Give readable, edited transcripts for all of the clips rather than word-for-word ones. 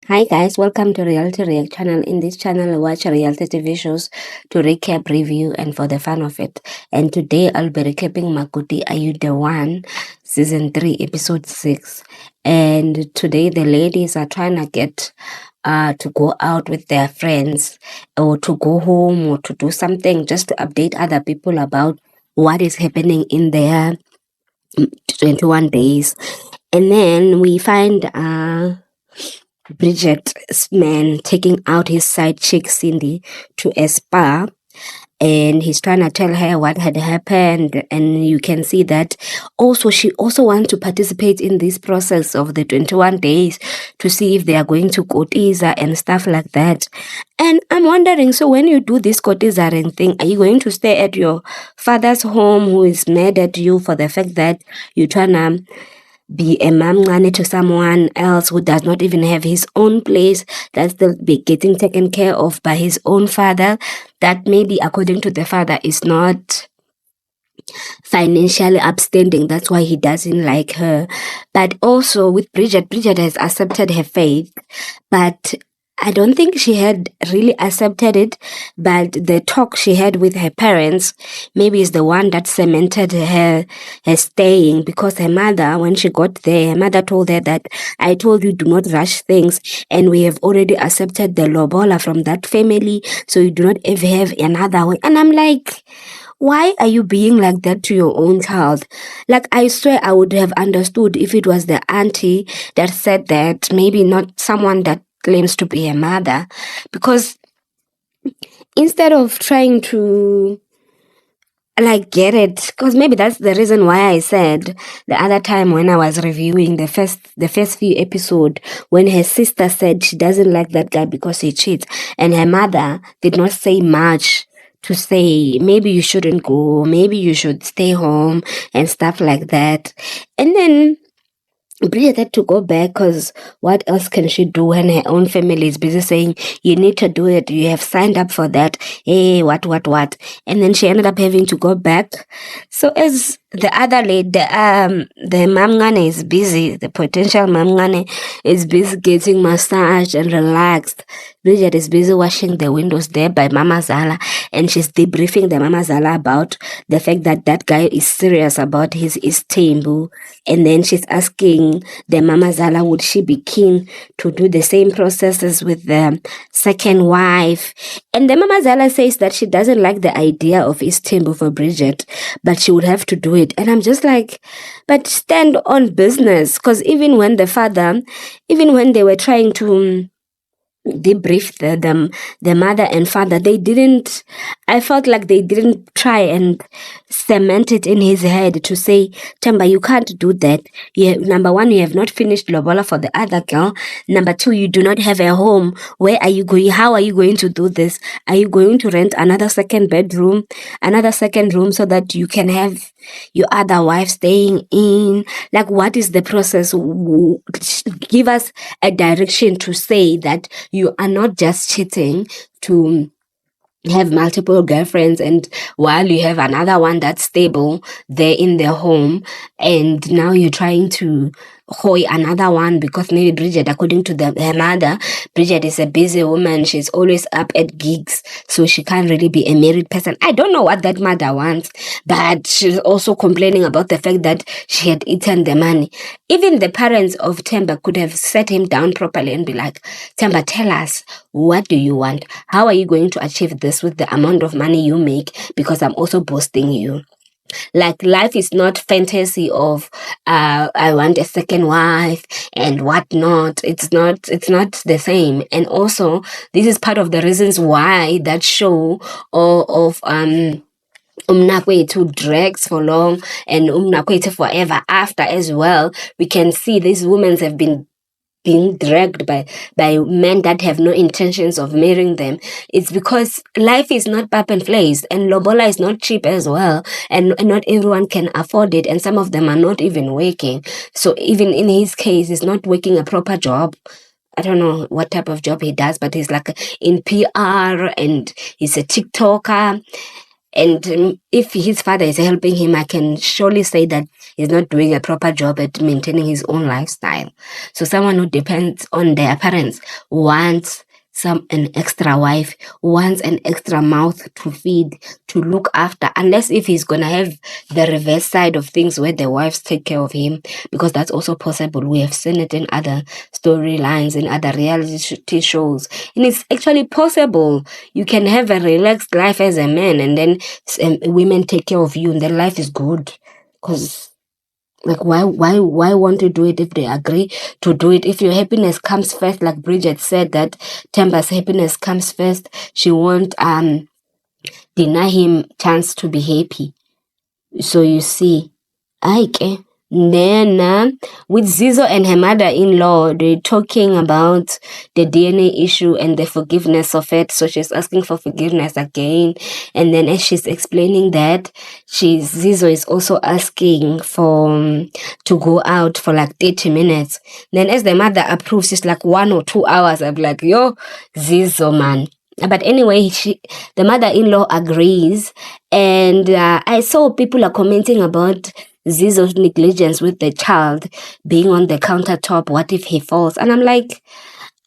Hi guys, welcome to Reality React channel. In this channel, I watch reality TV shows to recap, review, and for the fun of it. And today, I'll be recapping Makoti Are You The One, Season 3, Episode 6. And today, the ladies are trying to get to go out with their friends or to go home or to do something just to update other people about what is happening in their 21 days. And then we find Bridget's man taking out his side chick Cindy to a spa, and he's trying to tell her what had happened. And you can see that also she also wants to participate in this process of the 21 days to see if they are going to Kotiza and stuff like that. And I'm wondering, so when you do this Kotizaren thing, are you going to stay at your father's home who is mad at you for the fact that you're trying to be a mamngane to someone else who does not even have his own place, that's still be getting taken care of by his own father, that maybe according to the father is not financially upstanding, that's why he doesn't like her. But also with Bridget has accepted her faith, but I don't think she had really accepted it, but the talk she had with her parents maybe is the one that cemented her staying, because her mother, when she got there, her mother told her that I told you do not rush things, and we have already accepted the lobola from that family, so you do not ever have another way. And I'm like, why are you being like that to your own child? Like, I swear I would have understood if it was the auntie that said that, maybe not someone that claims to be a mother, because instead of trying to like get it, because maybe that's the reason why I said the other time when I was reviewing the first few episode, when her sister said she doesn't like that guy because he cheats, and her mother did not say much to say maybe you shouldn't go, maybe you should stay home and stuff like that. And then Bridget had to go back, because what else can she do when her own family is busy saying, you need to do it, you have signed up for that, hey, what. And then she ended up having to go back. So as the other lady, the mamngane is busy, the potential mamngane is busy getting massaged and relaxed, Bridget is busy washing the windows there by Mamazala, and she's debriefing the Mamazala about the fact that that guy is serious about his Istembu. And then she's asking the Mamazala, would she be keen to do the same processes with the second wife? And the Mamazala says that she doesn't like the idea of Istembu for Bridget, but she would have to do it. And I'm just like, but stand on business, because even when they were trying to debrief the mother and father, I felt like they didn't try and cement it in his head to say, Tamba, you can't do that. Number one, you have not finished lobola for the other girl. Number two, you do not have a home. Where are you going? How are you going to do this? Are you going to rent another second room so that you can have your other wife staying in? Like, what is the process? Give us a direction to say that you are not just cheating to have multiple girlfriends, and while you have another one that's stable there in their home, and now you're trying to hoy another one, because maybe Bridget, according to her mother, Bridget is a busy woman, she's always up at gigs, so she can't really be a married person. I don't know what that mother wants, but she's also complaining about the fact that she had eaten the money. Even the parents of Temba could have sat him down properly and be like, Temba, tell us, what do you want? How are you going to achieve this with the amount of money you make? Because I'm also boosting you. Like, life is not fantasy of I want a second wife and whatnot. It's not the same. And also, this is part of the reasons why that show of Umnakwethu drags for long and Umnakwethu forever after as well. We can see these women have been being dragged by men that have no intentions of marrying them. It's because life is not pap and place, and lobola is not cheap as well, and not everyone can afford it, and some of them are not even working. So even in his case, he's not working a proper job. I don't know what type of job he does, but he's like in PR and he's a TikToker. And if his father is helping him, I can surely say that he's not doing a proper job at maintaining his own lifestyle. So someone who depends on their parents wants an extra wife, wants an extra mouth to feed, to look after, unless if he's gonna have the reverse side of things where the wives take care of him, because that's also possible. We have seen it in other storylines, in other reality shows, and it's actually possible. You can have a relaxed life as a man, and then women take care of you, and then life is good. Because like, why want to do it if they agree to do it? If your happiness comes first, like Bridget said, that Tamara's happiness comes first, she won't deny him chance to be happy. So you see, okay. Then with Zizo and her mother-in-law, they're talking about the DNA issue and the forgiveness of it. So she's asking for forgiveness again. And then as she's explaining that, Zizo is also asking for to go out for like 30 minutes. Then as the mother approves, it's like 1 or 2 hours. I'm like, yo, Zizo, man. But anyway, the mother-in-law agrees. And I saw people are commenting about Zizo's negligence with the child being on the countertop. What if he falls? And I'm like,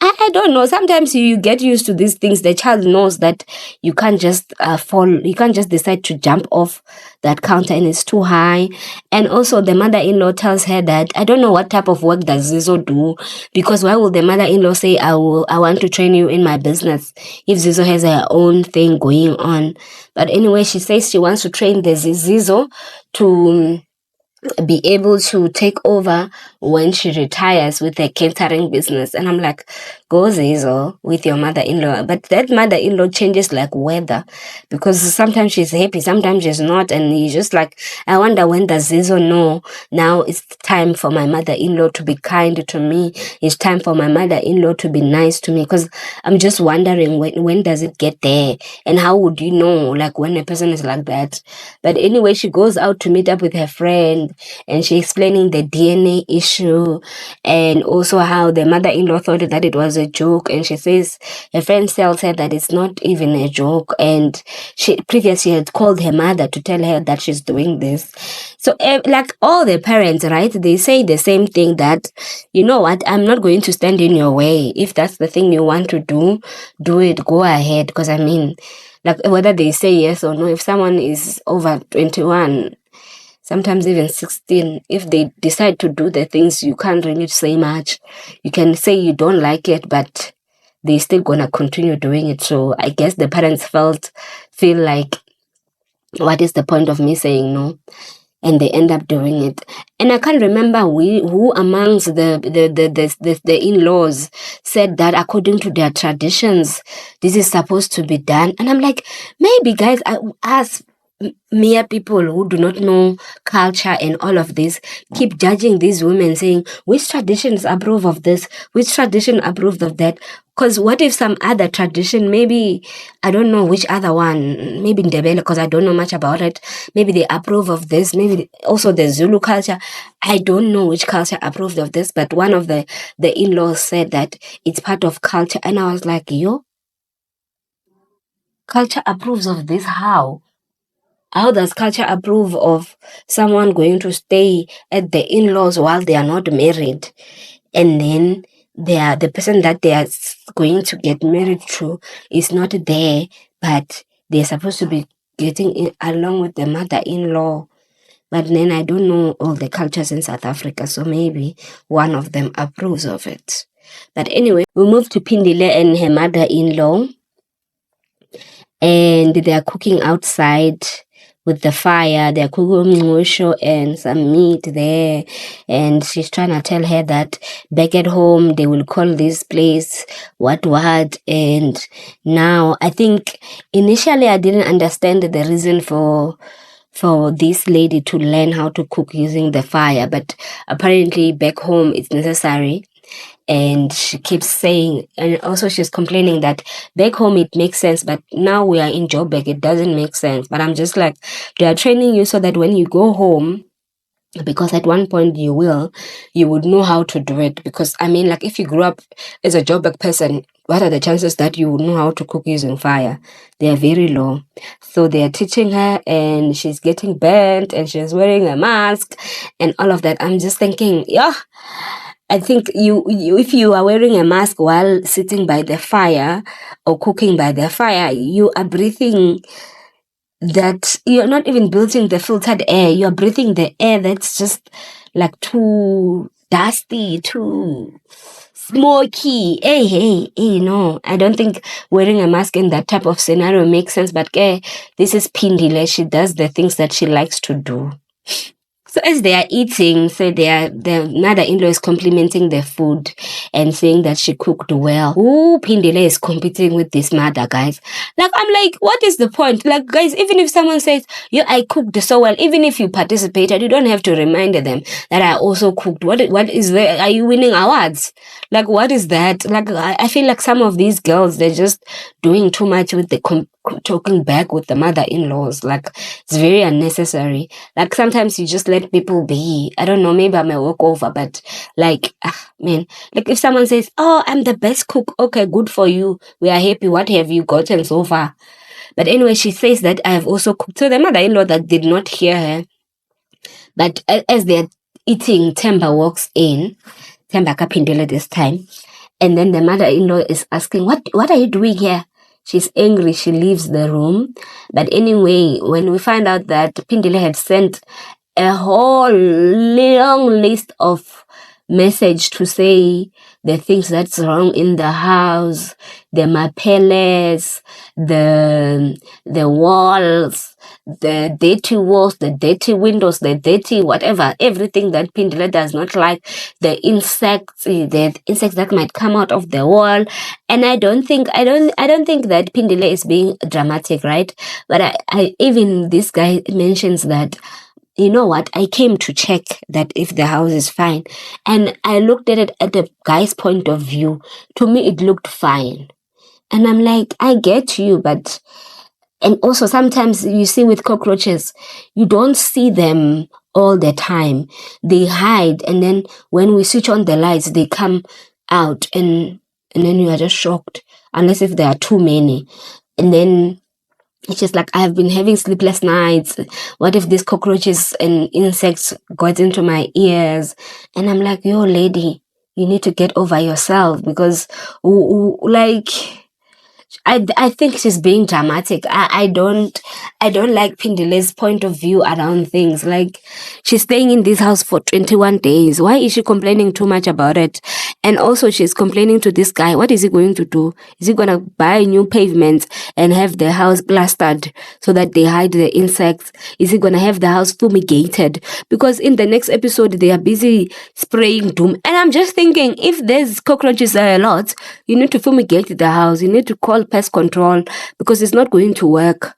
I don't know. Sometimes you get used to these things. The child knows that you can't just fall. You can't just decide to jump off that counter and it's too high. And also the mother-in-law tells her that, I don't know what type of work does Zizo do, because why would the mother-in-law say, I want to train you in my business if Zizo has her own thing going on? But anyway, she says she wants to train the Zizo to be able to take over when she retires with her catering business. And I'm like, go Zizo with your mother-in-law. But that mother-in-law changes like weather, because sometimes she's happy, sometimes she's not. And you just like, I wonder, when does Zizo know now it's time for my mother-in-law to be kind to me? It's time for my mother-in-law to be nice to me? Because I'm just wondering, when does it get there? And how would you know, like, when a person is like that? But anyway, she goes out to meet up with her friend, and she explaining the DNA issue, and also how the mother-in-law thought that it was a joke. And she says her friend tells her that it's not even a joke, and she previously had called her mother to tell her that she's doing this. So like all the parents, right, they say the same thing, that, you know what, I'm not going to stand in your way. If that's the thing you want to do it, go ahead. Because I mean, like, whether they say yes or no, if someone is over 21, sometimes even 16, if they decide to do the things, you can't really say much. You can say you don't like it, but they're still gonna continue doing it. So I guess the parents feel like, what is the point of me saying no? And they end up doing it. And I can't remember who amongst the in-laws said that according to their traditions, this is supposed to be done. And I'm like, maybe guys, as mere people who do not know culture and all of this, keep judging these women, saying which traditions approve of this, which tradition approved of that. Because what if some other tradition, maybe, I don't know which other one, maybe Ndebele, because I don't know much about it, maybe they approve of this, maybe also the Zulu culture, I don't know which culture approved of this, but one of the in-laws said that it's part of culture. And I was like, yo, culture approves of this? How does culture approve of someone going to stay at the in-laws while they are not married? And then the person that they are going to get married to is not there, but they're supposed to be getting in along with the mother-in-law. But then I don't know all the cultures in South Africa, so maybe one of them approves of it. But anyway, we moved to Pindile and her mother-in-law, and they are cooking outside with the fire. They're cooking ngosho and some meat there, and she's trying to tell her that back at home they will call this place what. And now I think initially I didn't understand the reason for this lady to learn how to cook using the fire, but apparently back home it's necessary. And she keeps saying, and also she's complaining that back home it makes sense, but now we are in Joburg, it doesn't make sense. But I'm just like, they are training you so that when you go home, because at one point you would know how to do it. Because I mean, like, if you grew up as a Joburg person, what are the chances that you would know how to cook using fire? They are very low. So they are teaching her, and she's getting burnt, and she's wearing a mask and all of that. I'm just thinking, yeah, I think you if you are wearing a mask while sitting by the fire or cooking by the fire, you are breathing that, you're not even breathing the filtered air, you're breathing the air that's just like too dusty, too smoky. Hey, no, I don't think wearing a mask in that type of scenario makes sense. But this is Pindy, she does the things that she likes to do. So as they are eating, so the mother-in-law is complimenting the food and saying that she cooked well. Ooh, Pindile is competing with this mother, guys. Like, I'm like, what is the point? Like, guys, even if someone says, yeah, I cooked so well, even if you participated, you don't have to remind them that I also cooked. What is there? Are you winning awards? Like, what is that? Like, I feel like some of these girls, they're just doing too much with the talking back with the mother-in-laws. Like, it's very unnecessary. Like, sometimes you just let people be. I don't know, maybe I'm a walkover, but like, man, like if someone says, oh, I'm the best cook, okay, good for you, we are happy, what have you gotten so far? But anyway, she says that I have also cooked. So the mother-in-law that did not hear her, but as they're eating, Temba walks in, Temba Kapindele this time, and then the mother-in-law is asking, what are you doing here? She's angry, she leaves the room. But anyway, when we find out that Pindile had sent a whole long list of message to say the things that's wrong in the house, the mapeles, the walls, the dirty walls, the dirty windows, the dirty whatever, everything that Pindile does not like, the insects that might come out of the wall. And I don't think that Pindile is being dramatic, right? But I even this guy mentions that, you know what, I came to check that if the house is fine. And I looked at it at the guy's point of view. To me, it looked fine. And I'm like, I get you, but... And also, sometimes you see with cockroaches, you don't see them all the time. They hide, and then when we switch on the lights, they come out, and then you are just shocked, unless if there are too many. And then it's just like, I've been having sleepless nights. What if these cockroaches and insects got into my ears? And I'm like, yo, lady, you need to get over yourself, because like... I think she's being dramatic. I don't like Pindile's point of view around things. Like, she's staying in this house for 21 days. Why is she complaining too much about it? And also, she's complaining to this guy. What is he going to do? Is he going to buy new pavements and have the house plastered so that they hide the insects? Is he going to have the house fumigated? Because in the next episode, they are busy spraying doom. And I'm just thinking, if there's cockroaches a lot, you need to fumigate the house. You need to call pest control, because it's not going to work.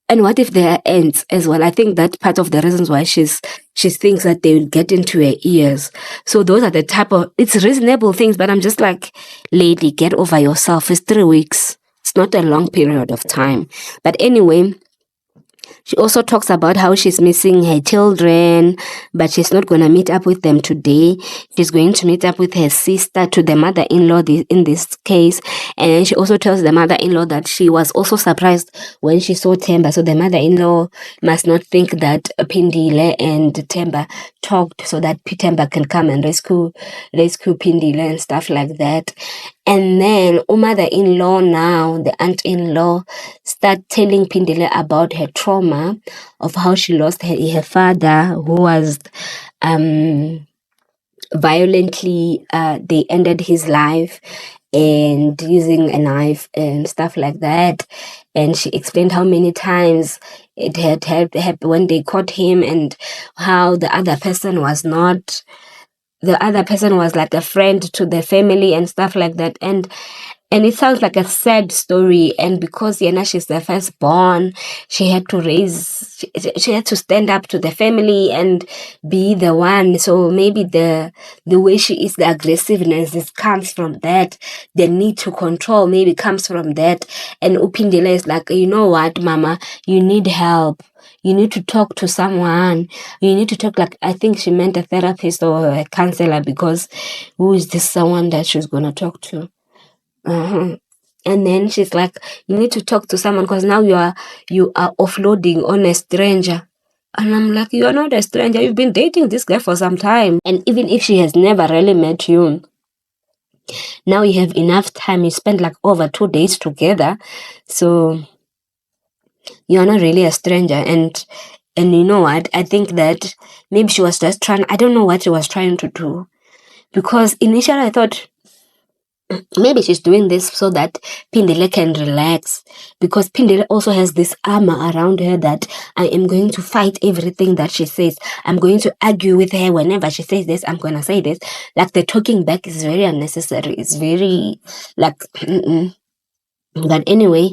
And what if there are ants as well? I think that's part of the reasons why she thinks that they will get into her ears. So those are the type of... It's reasonable things, but I'm just like, lady, get over yourself. It's 3 weeks. It's not a long period of time. But anyway... She also talks about how she's missing her children, but she's not going to meet up with them today. She's going to meet up with her sister, to the mother-in-law in this case. And she also tells the mother-in-law that she was also surprised when she saw Temba. So the mother-in-law must not think that Pindile and Temba talked so that Temba can come and rescue Pindile and stuff like that. And then mother-in-law now, the aunt-in-law, start telling Pindile about her trauma of how she lost her father, who was violently, they ended his life and using a knife and stuff like that. And she explained how many times it had happened when they caught him, and how the other person was like a friend to the family and stuff like that. And it sounds like a sad story. And because she's the firstborn, she had to stand up to the family and be the one. So maybe the way she is, the aggressiveness, comes from that. The need to control maybe comes from that. And Upindile is like, you know what, mama, you need help. You need to talk to someone. You need to talk, like, I think she meant a therapist or a counselor, because who is this someone that she's going to talk to? And then she's like, you need to talk to someone because now you are offloading on a stranger. And I'm like, you are not a stranger. You've been dating this guy for some time. And even if she has never really met you, now you have enough time. You spent like over 2 days together. So you are not really a stranger. And you know what? I think that maybe she was just trying, I don't know what she was trying to do. Because initially I thought, maybe she's doing this so that Pindy can relax, because Pindy also has this armor around her that I am going to fight everything that she says. I'm going to argue with her whenever she says this. I'm going to say this. Like the talking back is very unnecessary. It's very like, but anyway,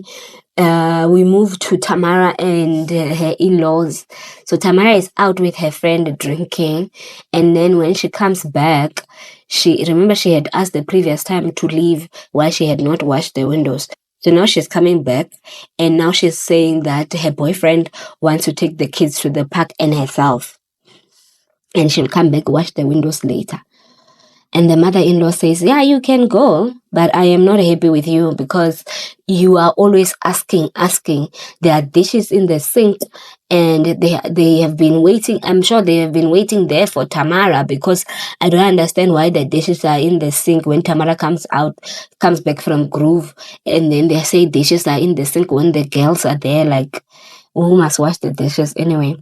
we moved to Tamara and her in-laws. So Tamara is out with her friend drinking, and then when she comes back, she had asked the previous time to leave while she had not washed the windows. So now she's coming back, and now she's saying that her boyfriend wants to take the kids to the park and herself, and she'll come back, wash the windows later. And the mother-in-law says, yeah, you can go, but I am not happy with you because you are always asking. There are dishes in the sink and they have been waiting. I'm sure they have been waiting there for Tamara, because I don't understand why the dishes are in the sink when Tamara comes back from Groove, and then they say dishes are in the sink when the girls are there. Like, who must wash the dishes anyway?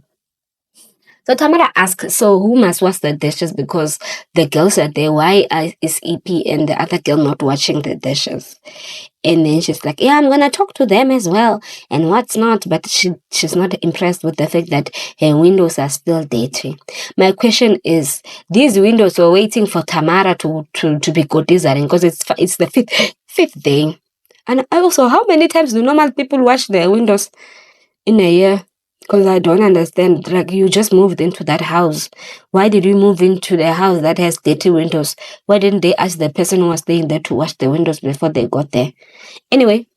So Tamara asks, so who must wash the dishes because the girls are there? Why is EP and the other girl not washing the dishes? And then she's like, yeah, I'm going to talk to them as well. And what's not? But she's not impressed with the fact that her windows are still dirty. My question is, these windows were waiting for Tamara to be cotizaring because it's the fifth day. And also, how many times do normal people wash their windows in a year? Because I don't understand. Like, you just moved into that house. Why did you move into the house that has dirty windows? Why didn't they ask the person who was staying there to wash the windows before they got there? Anyway,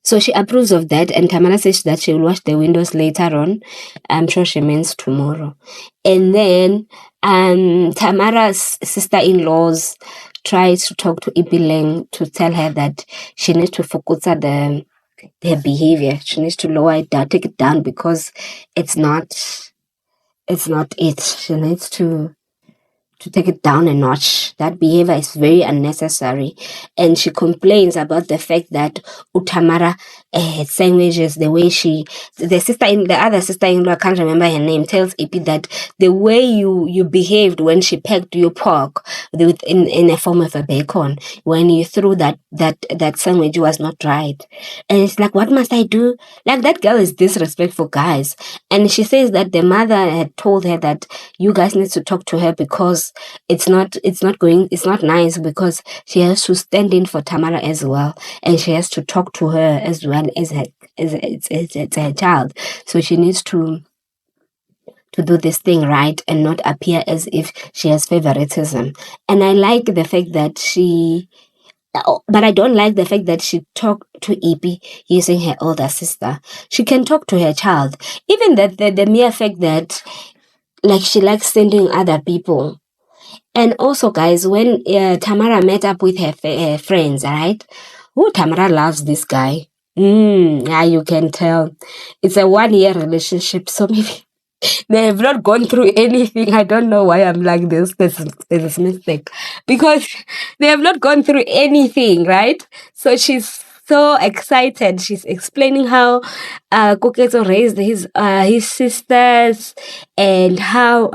so she approves of that, and Tamara says that she will wash the windows later on. I'm sure she means tomorrow. And then Tamara's sister-in-laws tries to talk to Ibileng to tell her that she needs to focus on their behavior. She needs to lower it down, take it down, because it's not it. She needs to take it down a notch. That behavior is very unnecessary. And she complains about the fact that Utamara sandwiches, the way the other sister-in-law, I can't remember her name, tells Ipi that the way you behaved when she pegged your pork in a form of a bacon, when you threw that sandwich was not right. And it's like, what must I do? Like, that girl is disrespectful, guys. And she says that the mother had told her that you guys need to talk to her because it's not nice, because she has to stand in for Tamara as well, and she has to talk to her as well as her child. So she needs to do this thing right and not appear as if she has favoritism. And I like the fact that but I don't like the fact that she talked to EP using her older sister. She can talk to her child. Even that the mere fact that, like, she likes sending other people. And also, guys, when Tamara met up with her friends, right? Oh, Tamara loves this guy. Yeah, you can tell. It's a 1-year relationship, so maybe they have not gone through anything. I don't know why I'm like this. This is a mistake. Because they have not gone through anything, right? So she's so excited. She's explaining how Koketo raised his sisters, and how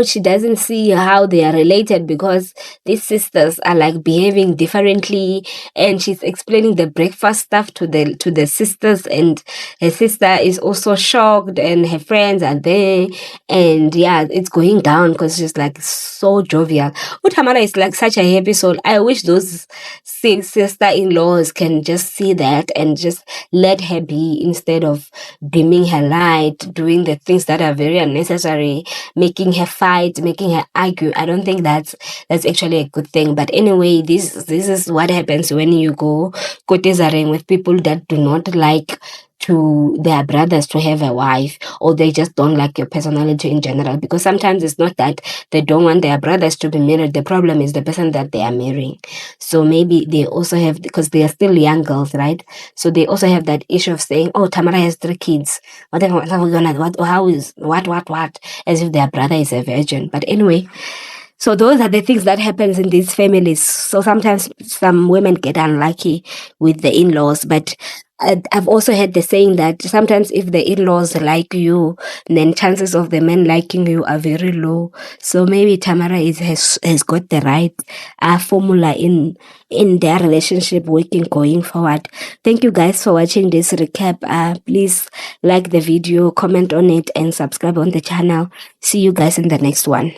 she doesn't see how they are related because these sisters are like behaving differently. And she's explaining the breakfast stuff to the sisters, and her sister is also shocked, and her friends are there, and yeah, it's going down because she's like so jovial. Tamara is like such a happy soul. I wish those sister-in-laws can just see that and just let her be, instead of dimming her light, doing the things that are very unnecessary, making her fight, making her argue. I don't think that's actually a good thing. But anyway, this is what happens when you go cotezaring with people that do not like to their brothers to have a wife, or they just don't like your personality in general. Because sometimes it's not that they don't want their brothers to be married. The problem is the person that they are marrying. So maybe they also have, because they are still young girls, right? So they also have that issue of saying, oh, Tamara has 3 kids. What are we gonna, how is, what? As if their brother is a virgin. But anyway, so those are the things that happens in these families. So sometimes some women get unlucky with the in-laws, but I've also heard the saying that sometimes if the in-laws like you, then chances of the men liking you are very low. So maybe Tamara has got the right formula in their relationship working going forward. Thank you guys for watching this recap. Please like the video, comment on it, and subscribe on the channel. See you guys in the next one.